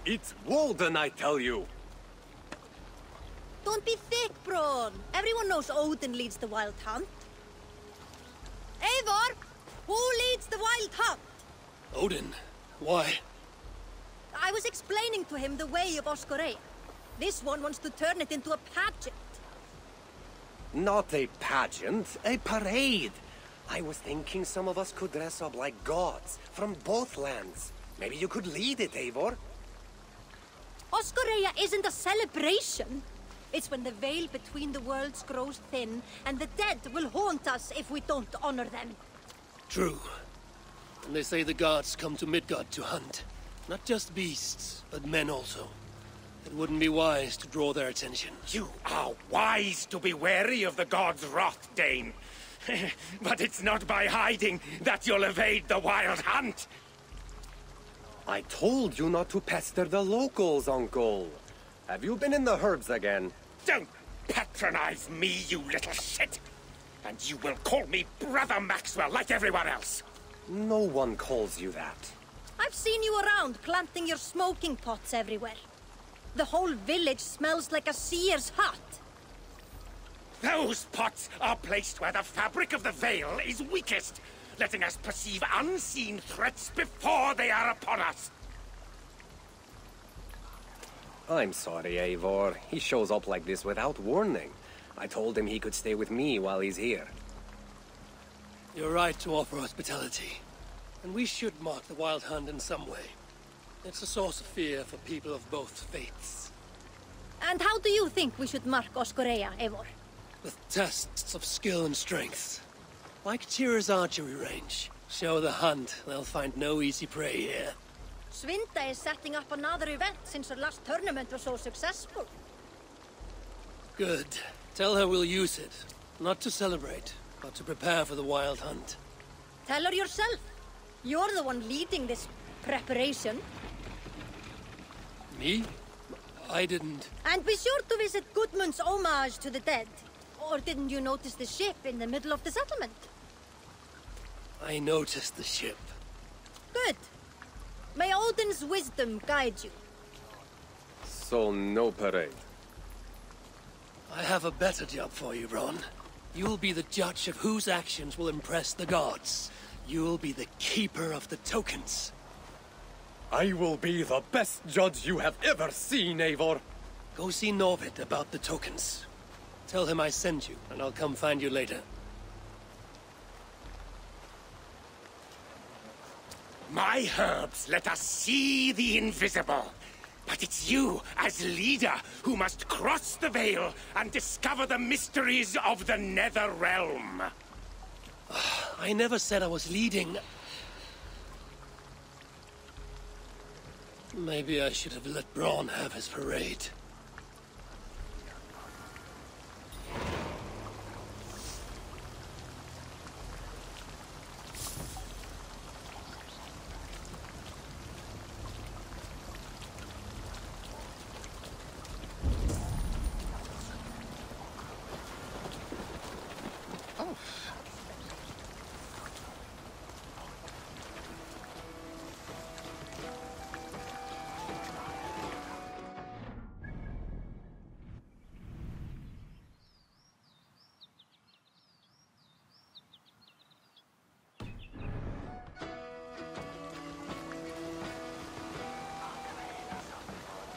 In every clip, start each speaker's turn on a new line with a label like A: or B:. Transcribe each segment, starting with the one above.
A: It's Woden, I tell you!
B: Don't be thick, Braun. Everyone knows Odin leads the wild hunt. Eivor! Who leads the wild hunt?
C: Odin? Why?
B: I was explaining to him the way of Oskoreia. This one wants to turn it into a pageant.
A: Not a pageant, a parade. I was thinking some of us could dress up like gods from both lands. Maybe you could lead it, Eivor.
B: Oskoreia isn't a celebration. It's when the veil between the worlds grows thin, and the dead will haunt us if we don't honor them.
C: True. And they say the gods come to Midgard to hunt. Not just beasts, but men also. It wouldn't be wise to draw their attention.
D: You are wise to be wary of the gods' wrath, Dane. But it's not by hiding that you'll evade the wild hunt.
A: I told you not to pester the locals, Uncle. Have you been in the herbs again?
D: Don't patronize me, you little shit! And you will call me Brother Maxwell like everyone else.
A: No one calls you that.
B: I've seen you around planting your smoking pots everywhere. The whole village smells like a seer's hut.
D: Those pots are placed where the fabric of the veil is weakest, letting us perceive unseen threats before they are upon us.
A: I'm sorry, Eivor. He shows up like this without warning. I told him he could stay with me while he's here.
C: You're right to offer hospitality. And we should mark the wild hunt in some way. It's a source of fear for people of both faiths.
B: And how do you think we should mark Oskoreia, Eivor?
C: With tests of skill and strength. Like Tyr's archery range. Show the hunt, they'll find no easy prey here.
B: Svinda is setting up another event since her last tournament was so successful.
C: Good. Tell her we'll use it. Not to celebrate, but to prepare for the wild hunt.
B: Tell her yourself. You're the one leading this preparation.
C: Me? I didn't...
B: And be sure to visit Gudmund's homage to the dead. Or didn't you notice the ship in the middle of the settlement?
C: I noticed the ship.
B: Good. May Odin's wisdom guide you.
A: So no parade.
C: I have a better job for you, Ron. You'll be the judge of whose actions will impress the gods. You'll be the keeper of the tokens.
A: I will be the best judge you have ever seen, Eivor.
C: Go see Norvid about the tokens. Tell him I sent you, and I'll come find you later.
D: My herbs let us see the invisible. But it's you, as leader, who must cross the veil and discover the mysteries of the Nether Realm.
C: I never said I was leading. Maybe I should have let Braun have his parade.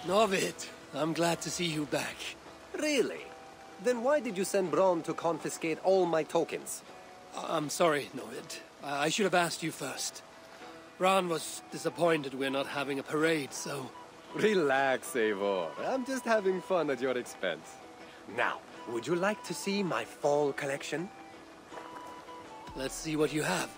C: Norvid, I'm glad to see you back.
A: Really? Then why did you send Braun to confiscate all my tokens?
C: I'm sorry, Norvid. I should have asked you first. Ron was disappointed we're not having a parade, so...
A: Relax, Eivor. I'm just having fun at your expense. Now, would you like to see my fall collection?
C: Let's see what you have.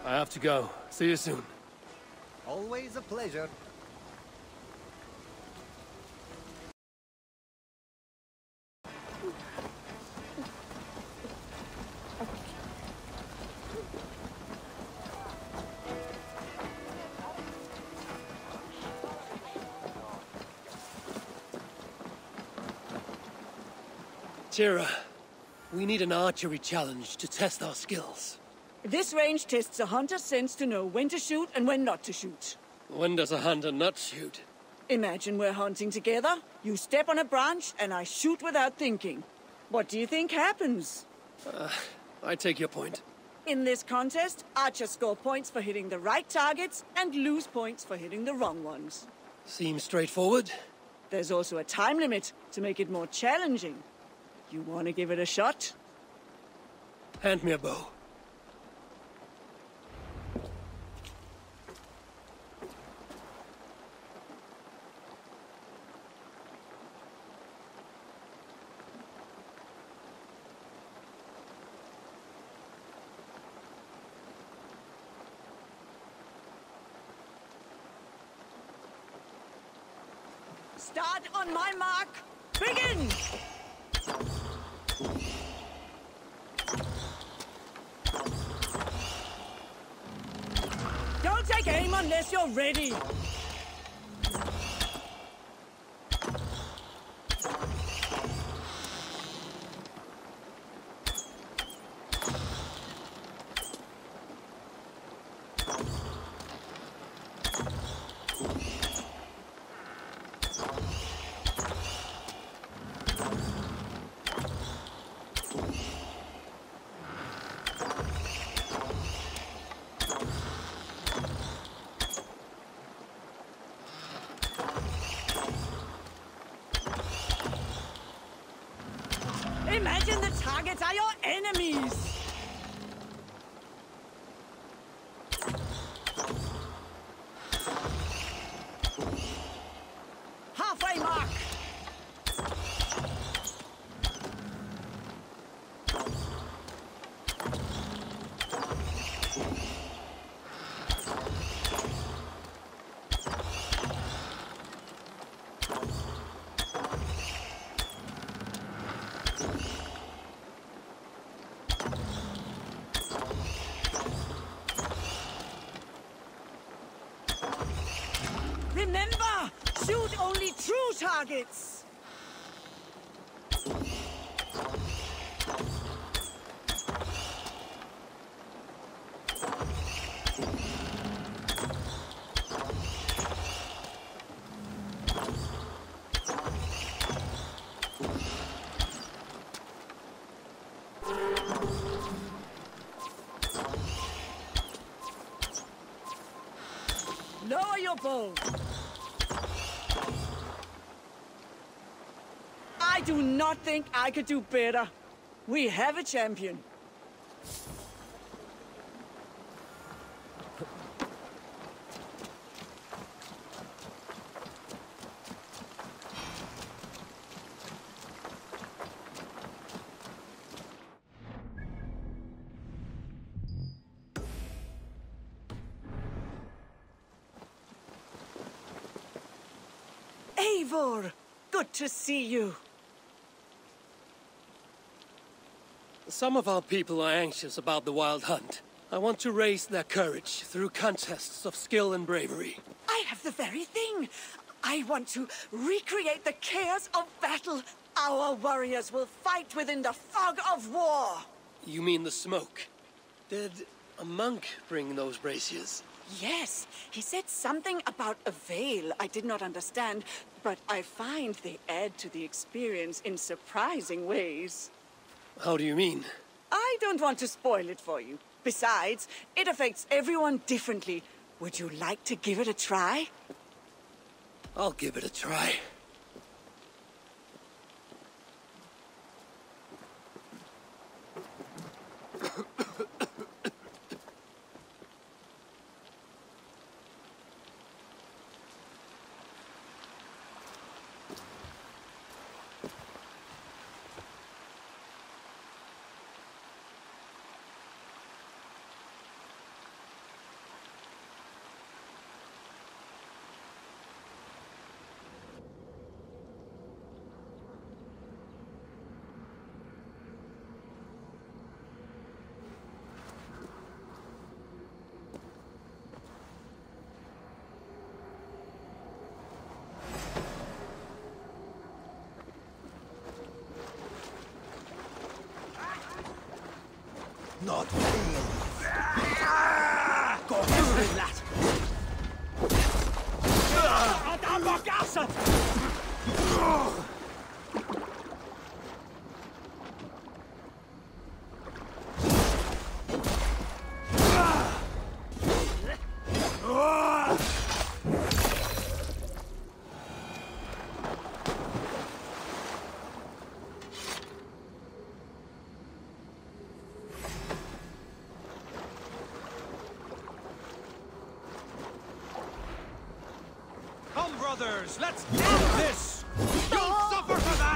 C: I have to go. See you soon.
A: Always a pleasure.
C: Tira, we need an archery challenge to test our skills.
E: This range tests a hunter's sense to know when to shoot and when not to shoot.
C: When does a hunter not shoot?
E: Imagine we're hunting together, you step on a branch, and I shoot without thinking. What do you think happens?
C: I take your point.
E: In this contest, archers score points for hitting the right targets and lose points for hitting the wrong ones.
C: Seems straightforward.
E: There's also a time limit to make it more challenging. You want to give it a shot?
C: Hand me a bow.
E: Start on my mark. Begin! Don't take aim unless you're ready. Imagine the targets are your enemies! Halfway mark! Remember, shoot only true targets! Lower your bow. I do not think I could do better. We have a champion. Eivor, good to see you.
C: Some of our people are anxious about the wild hunt. I want to raise their courage through contests of skill and bravery.
E: I have the very thing. I want to recreate the chaos of battle. Our warriors will fight within the fog of war.
C: You mean the smoke? Did a monk bring those braziers?
E: Yes, he said something about a veil I did not understand, but I find they add to the experience in surprising ways.
C: How do you mean?
E: I don't want to spoil it for you. Besides, it affects everyone differently. Would you like to give it a try?
C: I'll give it a try.
A: not fail.
C: Gå hen, lad!
F: Come, brothers, let's end this! You'll suffer for that!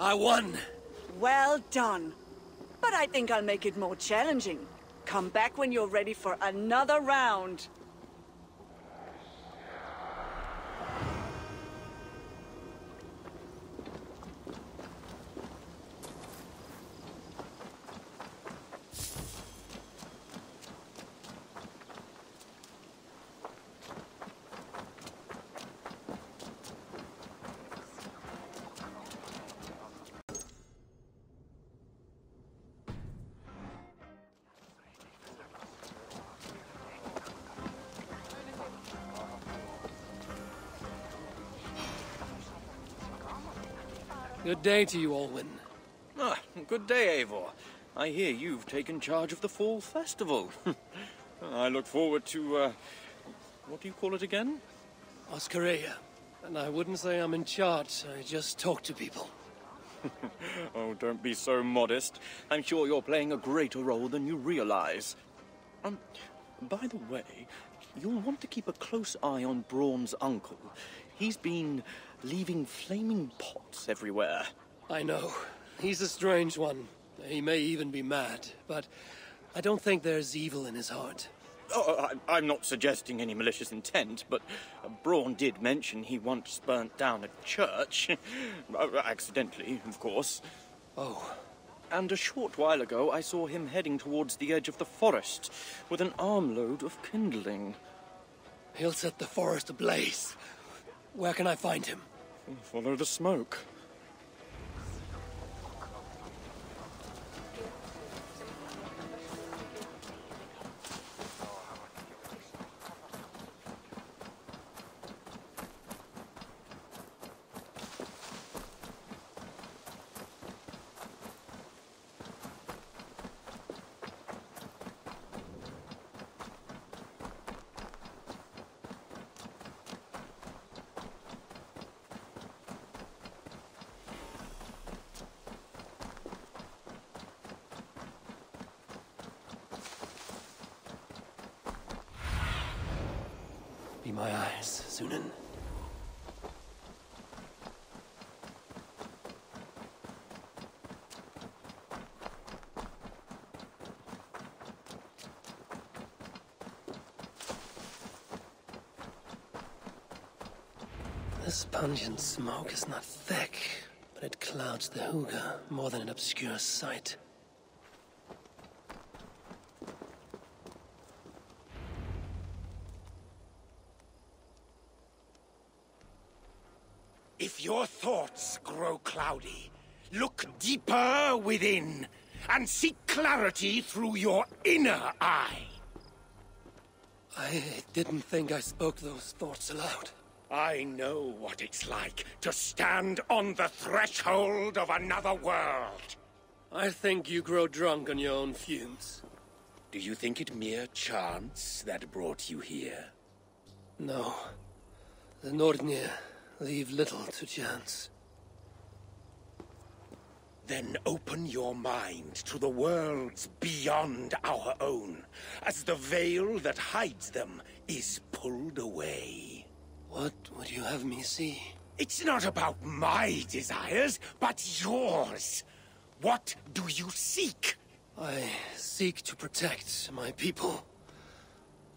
C: I won.
E: Well done. But I think I'll make it more challenging. Come back when you're ready for another round.
C: Good day to you, Olwyn.
G: Ah, good day, Eivor. I hear you've taken charge of the Fall Festival. I look forward to, what do you call it again?
C: Oskoreia. And I wouldn't say I'm in charge, I just talk to people.
G: Oh, don't be so modest. I'm sure you're playing a greater role than you realize. By the way, you'll want to keep a close eye on Braun's uncle. He's been leaving flaming pots everywhere.
C: I know. He's a strange one. He may even be mad, but I don't think there's evil in his heart.
G: Oh, I'm not suggesting any malicious intent, but Braun did mention he once burnt down a church. Accidentally, of course.
C: Oh.
G: And a short while ago, I saw him heading towards the edge of the forest with an armload of kindling.
C: He'll set the forest ablaze. Where can I find him?
G: Follow the smoke.
C: my eyes, Sunan. This pungent smoke is not thick, but it clouds the hooga more than it obscures sight.
D: If your thoughts grow cloudy, look deeper within, and seek clarity through your inner eye.
C: I didn't think I spoke those thoughts aloud.
D: I know what it's like to stand on the threshold of another world.
C: I think you grow drunk on your own fumes.
D: Do you think it mere chance that brought you here?
C: No. The Nordnir leave little to chance.
D: Then open your mind to the worlds beyond our own, as the veil that hides them is pulled away.
C: What would you have me see?
D: It's not about my desires, but yours. What do you seek?
C: I seek to protect my people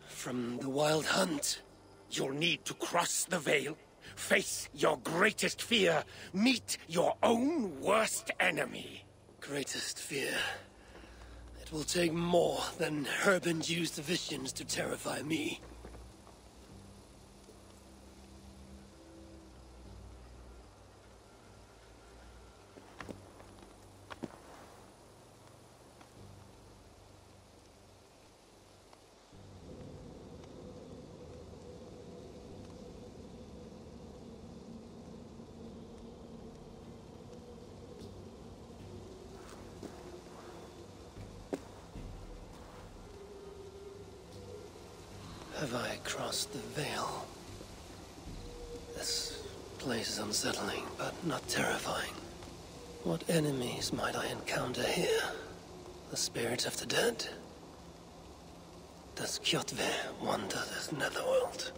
C: from the wild hunt.
D: You'll need to cross the veil, face your greatest fear, meet your own worst enemy.
C: Greatest fear. It will take more than herb-induced visions to terrify me. Have I crossed the veil? This place is unsettling, but not terrifying. What enemies might I encounter here? The spirits of the dead? Does Kjotve wander this netherworld?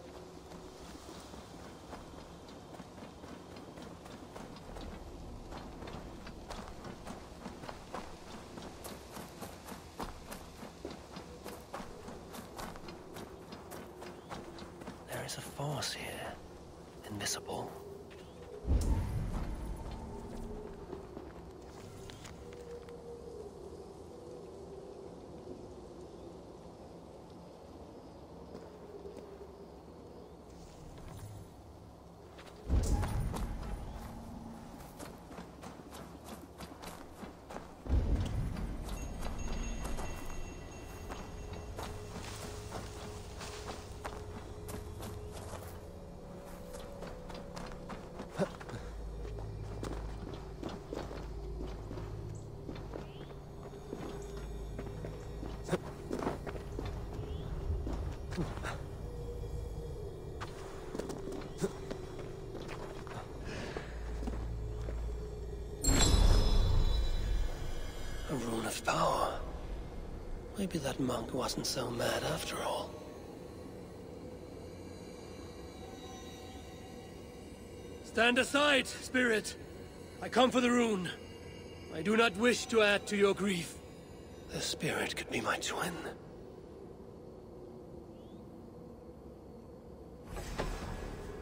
C: There is a force here, invisible. A rune of power. Maybe that monk wasn't so mad after all. Stand aside, spirit. I come for the rune. I do not wish to add to your grief. The spirit could be my twin.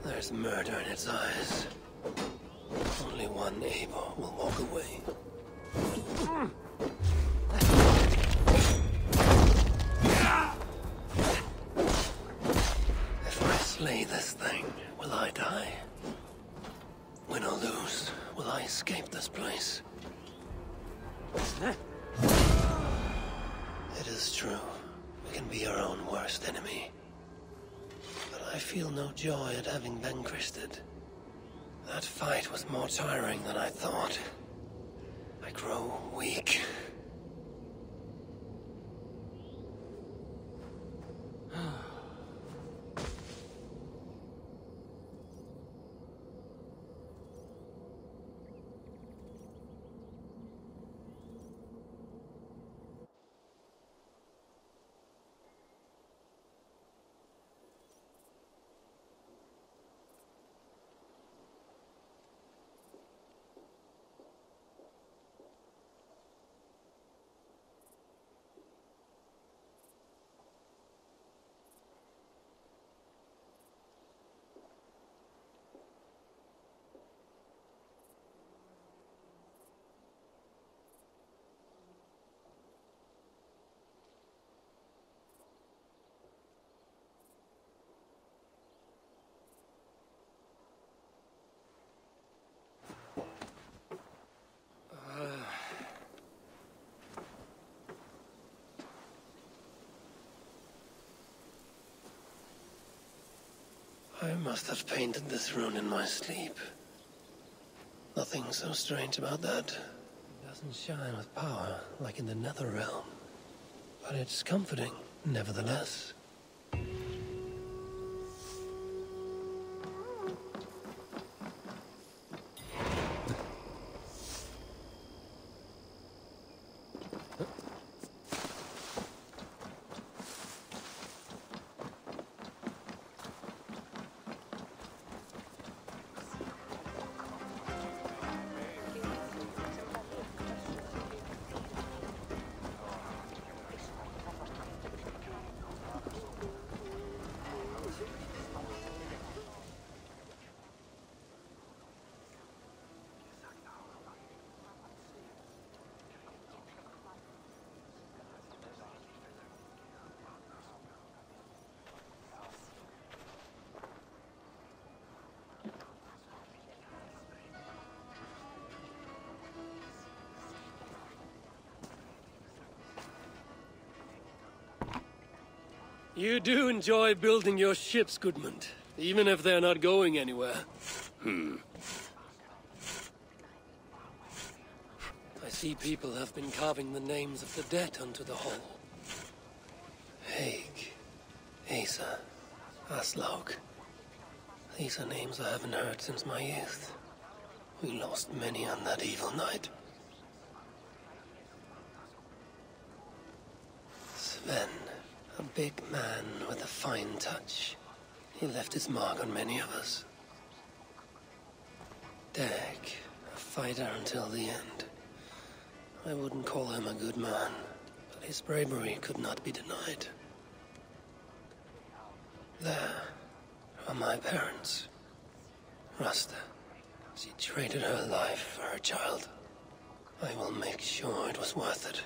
C: There's murder in its eyes. Only one Eivor will walk away. If I slay this thing, will I die? Win or lose, will I escape this place? It is true. We can be our own worst enemy. But I feel no joy at having vanquished it. That fight was more tiring than I thought. I grow weak. I must have painted this rune in my sleep. Nothing so strange about that. It doesn't shine with power like in the nether realm. But it's comforting, nevertheless.
H: You do enjoy building your ships, Goodmund, even if they're not going anywhere. I see people have been carving the names of the dead onto the hull.
C: Haig, Asa, Aslaug. These are names I haven't heard since my youth. We lost many on that evil night. Sven, a big man with a fine touch. He left his mark on many of us. Dag, a fighter until the end. I wouldn't call him a good man, but his bravery could not be denied. There are my parents. Rasta. She traded her life for her child. I will make sure it was worth it.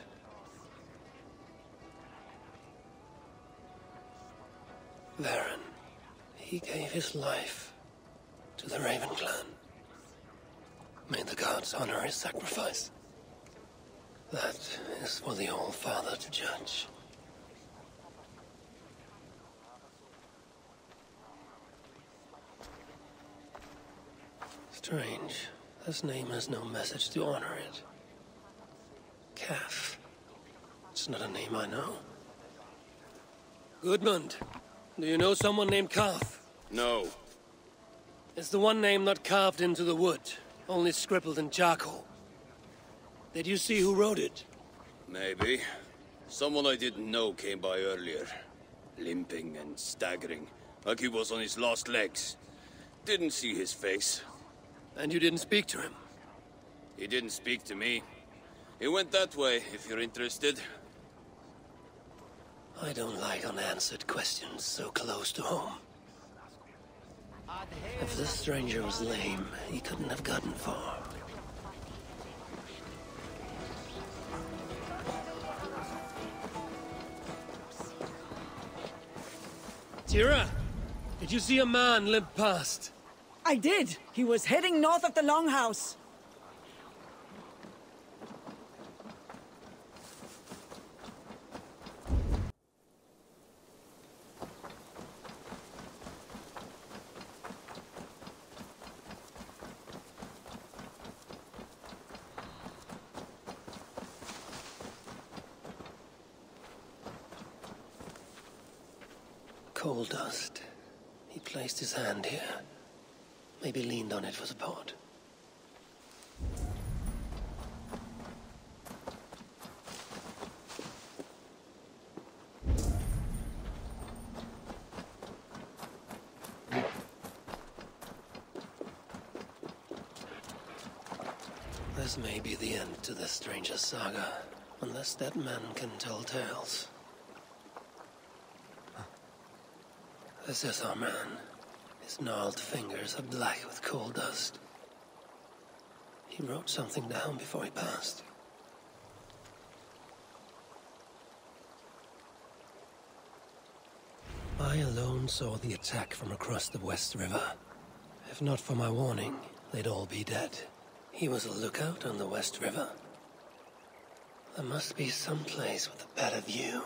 C: Varen. He gave his life to the Raven clan. May the gods honor his sacrifice. That is for the All-Father to judge. Strange. This name has no message to honor it. Calf. It's not a name I know.
H: Goodmund, do you know someone named Carth?
D: No.
H: It's the one name not carved into the wood, only scribbled in charcoal. Did you see who wrote it?
D: Maybe. Someone I didn't know came by earlier. Limping and staggering, like he was on his last legs. Didn't see his face.
H: And you didn't speak to him?
D: He didn't speak to me. He went that way, if you're interested.
C: I don't like unanswered questions so close to home. If this stranger was lame, he couldn't have gotten far.
H: Tira, did you see a man limp past?
E: I did. He was heading north of the Longhouse.
C: Coal dust. He placed his hand here. Maybe leaned on it for support. This may be the end to this stranger's saga, unless that man can tell tales. This is our man. His gnarled fingers are black with coal dust. He wrote something down before he passed. I alone saw the attack from across the West River. If not for my warning, they'd all be dead. He was a lookout on the West River. There must be some place with a better view.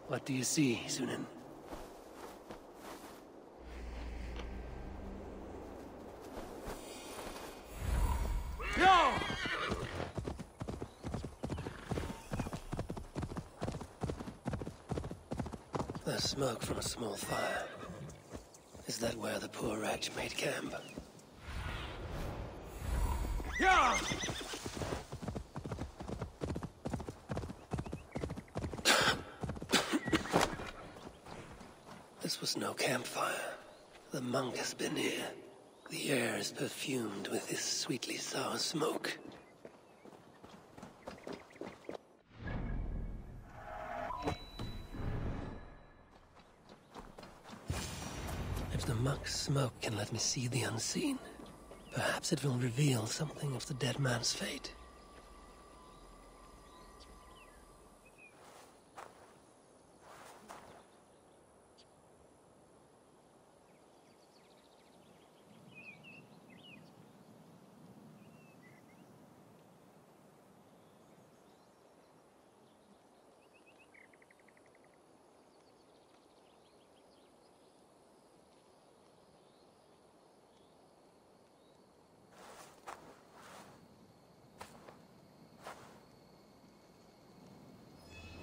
C: What do you see, Sunan?
F: No!
C: There's smoke from a small fire. Is that where the poor wretch made camp?
F: Yeah!
C: This was no campfire. The monk has been here. The air is perfumed with this sweetly sour smoke. If the monk's smoke can let me see the unseen, perhaps it will reveal something of the dead man's fate.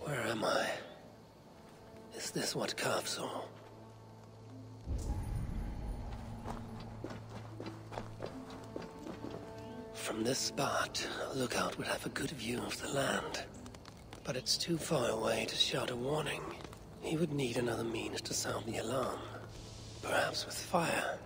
C: Where am I? Is this what Carve saw? From this spot, a lookout would have a good view of the land. But it's too far away to shout a warning. He would need another means to sound the alarm. Perhaps with fire.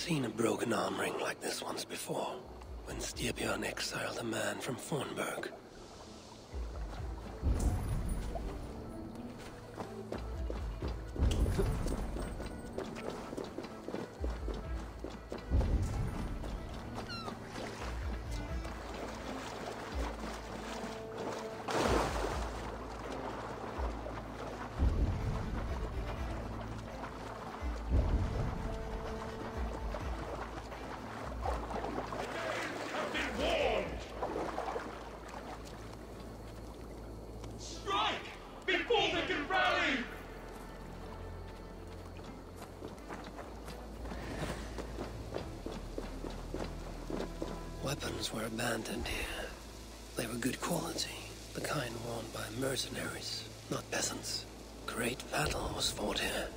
C: seen a broken arm ring like this once before, when Styrbjörn exiled a man from Fornburg. Weapons were abandoned here. They were good quality, the kind worn by mercenaries, not peasants. Great battle was fought here.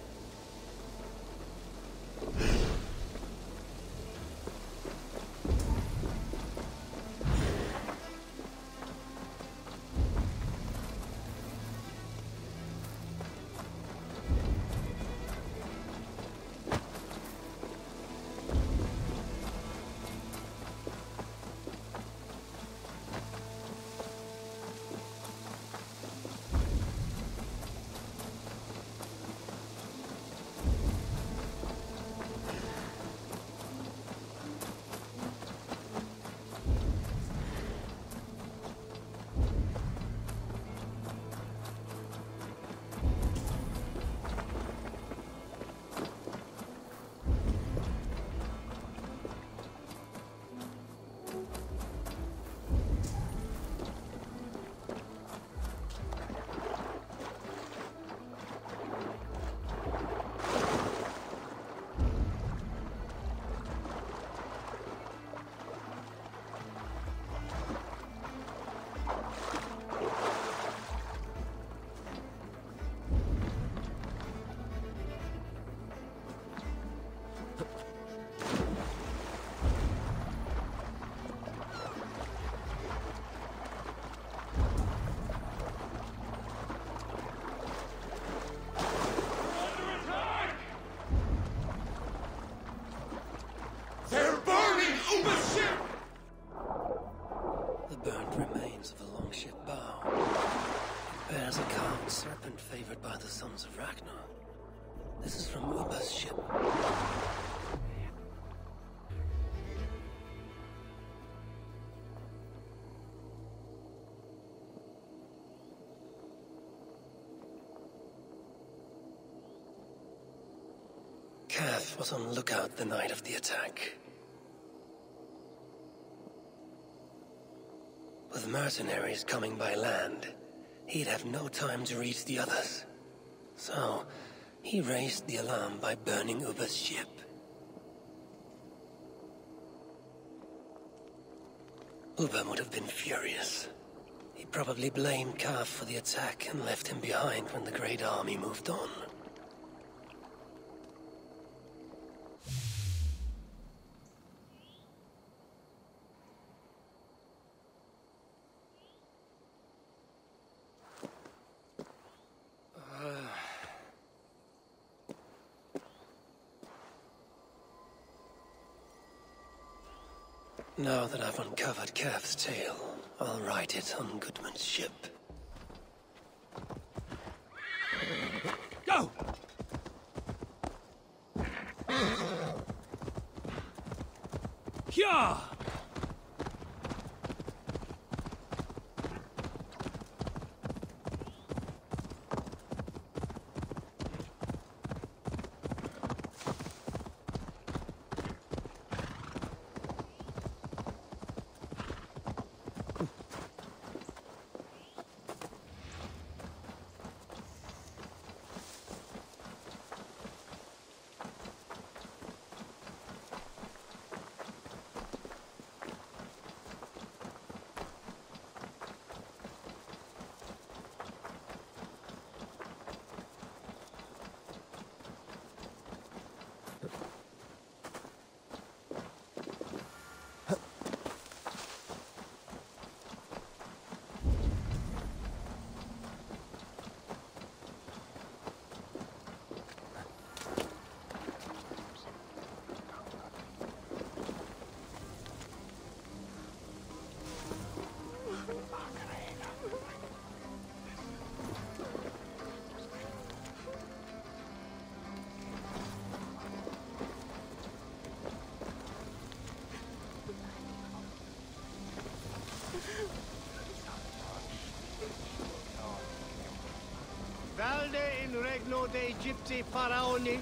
C: The burnt remains of a longship bow. It bears a carved serpent favored by the sons of Ragnar. This is from Ubba's ship. Kath was on lookout the night of the attack. With mercenaries coming by land, he'd have no time to reach the others. So, he raised the alarm by burning Ubba's ship. Ubba would have been furious. He probably blamed Kaf for the attack and left him behind when the Great Army moved on. Now that I've uncovered Kaf's tale, I'll write it on Gudmund's ship.
F: Go! Hyah!
I: Regno de Egypte Pharaoni.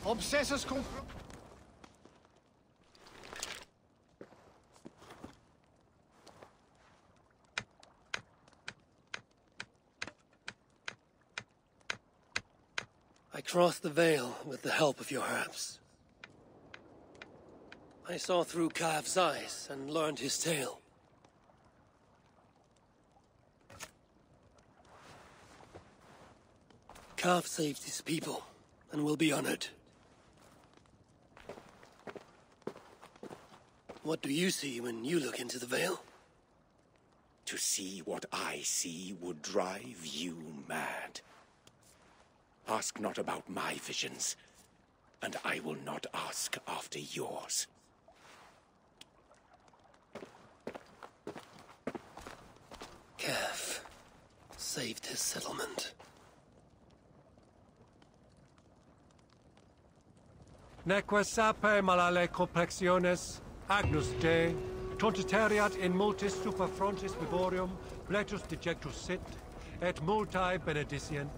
I: Obsessus cum...
H: I crossed the veil with the help of your herbs. I saw through Kav's eyes and learned his tale. Kav saved his people and will be honored. What do you see when you look into the veil?
D: To see what I see would drive you mad. Ask not about my visions, and I will not ask after yours.
H: Kav saved his settlement.
F: Neque sape malale complexiones, agnus Dei, tontitariat in multis super frontis vivorium, plectus dejectus sit, et multae benedicient.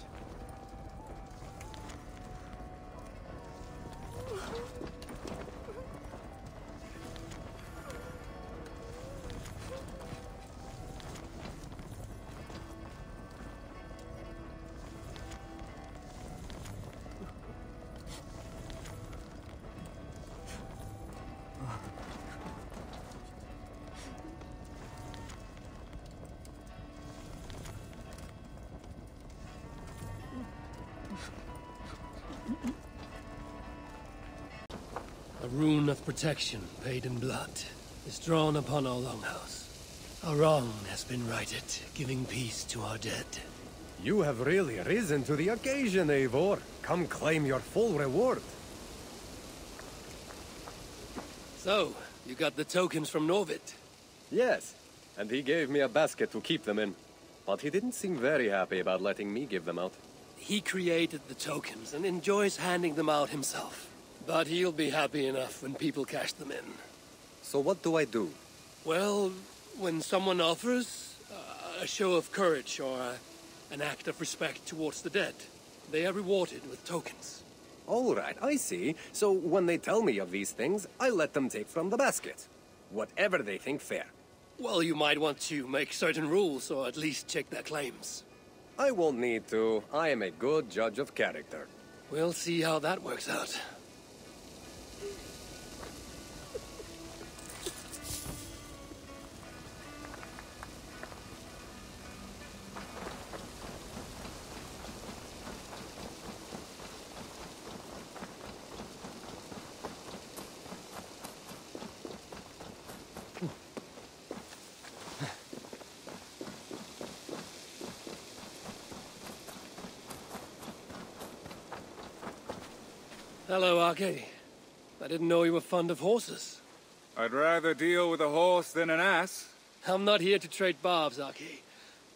H: A rune of protection, paid in blood, is drawn upon our longhouse. Our wrong has been righted, giving peace to our dead.
A: You have really risen to the occasion, Eivor. Come claim your full reward.
H: So, you got the tokens from Norvid?
A: Yes, and he gave me a basket to keep them in. But he didn't seem very happy about letting me give them out.
H: He created the tokens and enjoys handing them out himself. But he'll be happy enough when people cash them in.
A: So what do I do?
H: Well, when someone offers a show of courage or an act of respect towards the dead, they are rewarded with tokens.
A: All right, I see. So when they tell me of these things, I let them take from the basket. Whatever they think fair.
H: Well, you might want to make certain rules, or at least check their claims.
A: I won't need to. I am a good judge of character.
H: We'll see how that works out. Hello, Arke. I didn't know you were fond of horses.
J: I'd rather deal with a horse than an ass.
H: I'm not here to trade barbs, Arke.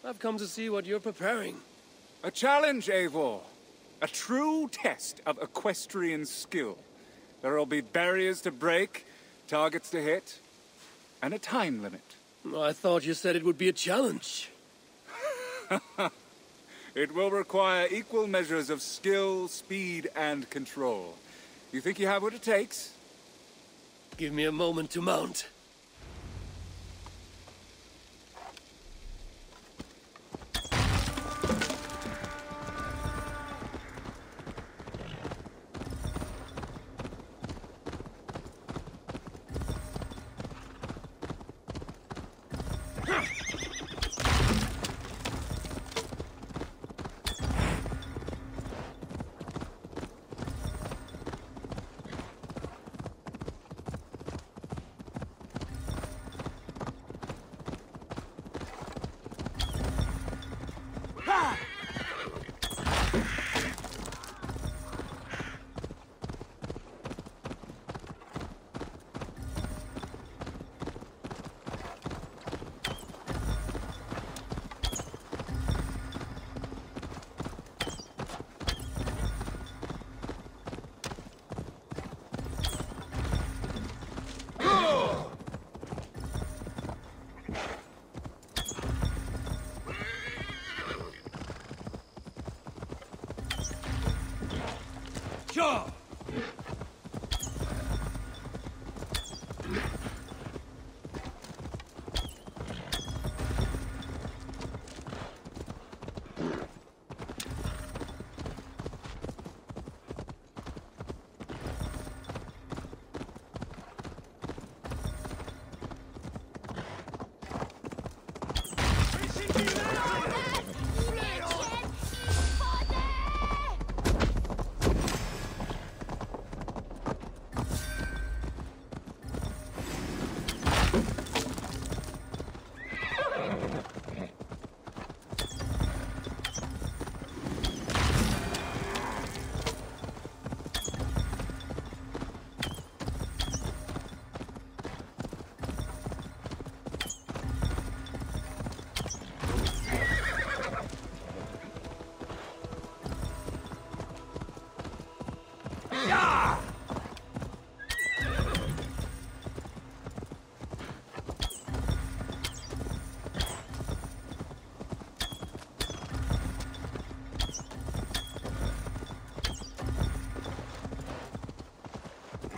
H: I've come to see what you're preparing.
J: A challenge, Eivor. A true test of equestrian skill. There'll be barriers to break, targets to hit, and a time limit.
H: I thought you said it would be a challenge.
J: It will require equal measures of skill, speed, and control. You think you have what it takes?
H: Give me a moment to mount.
F: Sure!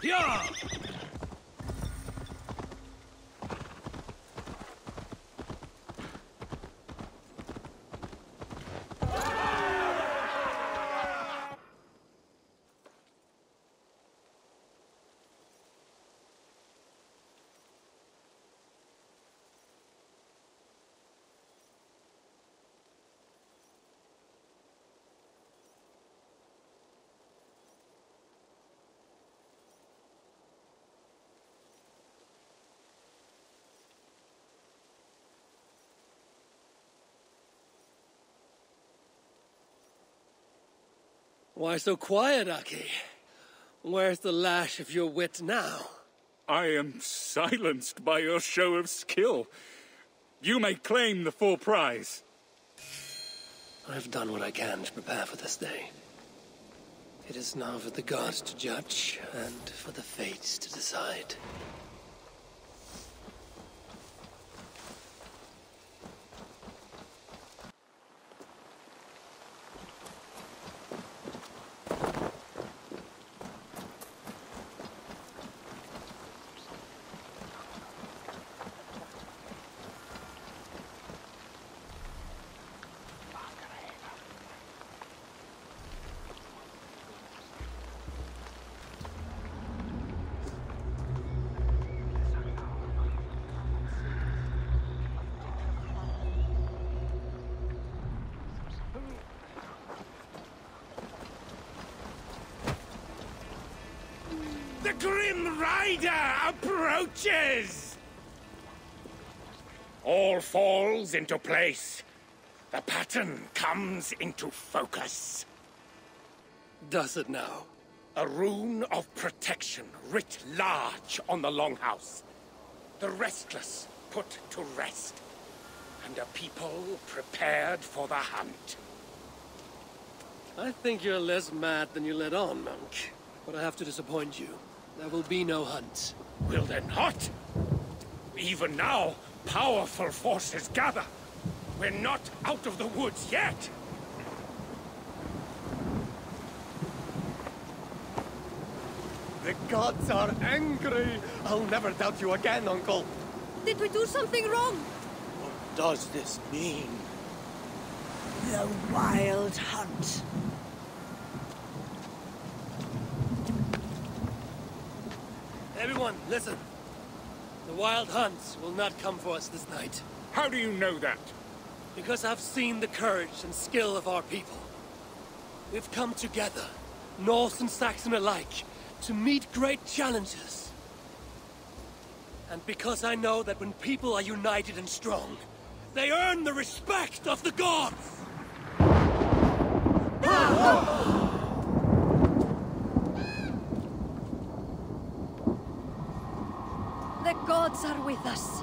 F: Yeah!
H: Why so quiet, Aki? Where's the lash of your wit now?
J: I am silenced by your show of skill. You may claim the full prize.
C: I've done what I can to prepare for this day. It is now for the gods to judge, and for the fates to decide.
D: The Grim Rider approaches! All falls into place. The pattern comes into focus.
C: Does it now?
D: A rune of protection writ large on the Longhouse. The restless put to rest. And a people prepared for the hunt.
H: I think you're less mad than you let on, monk. But I have to disappoint you. There will be no hunt.
D: Will there not? Even now, powerful forces gather. We're not out of the woods yet.
A: The gods are angry. I'll never doubt you again, Uncle.
B: Did we do something wrong?
A: What does this mean?
E: The Wild Hunt.
H: Everyone, listen. The wild hunts will not come for us this night.
J: How do you know that?
H: Because I've seen the courage and skill of our people. We've come together, Norse and Saxon alike, to meet great challenges. And because I know that when people are united and strong, they earn the respect of the gods!
B: The gods are with us.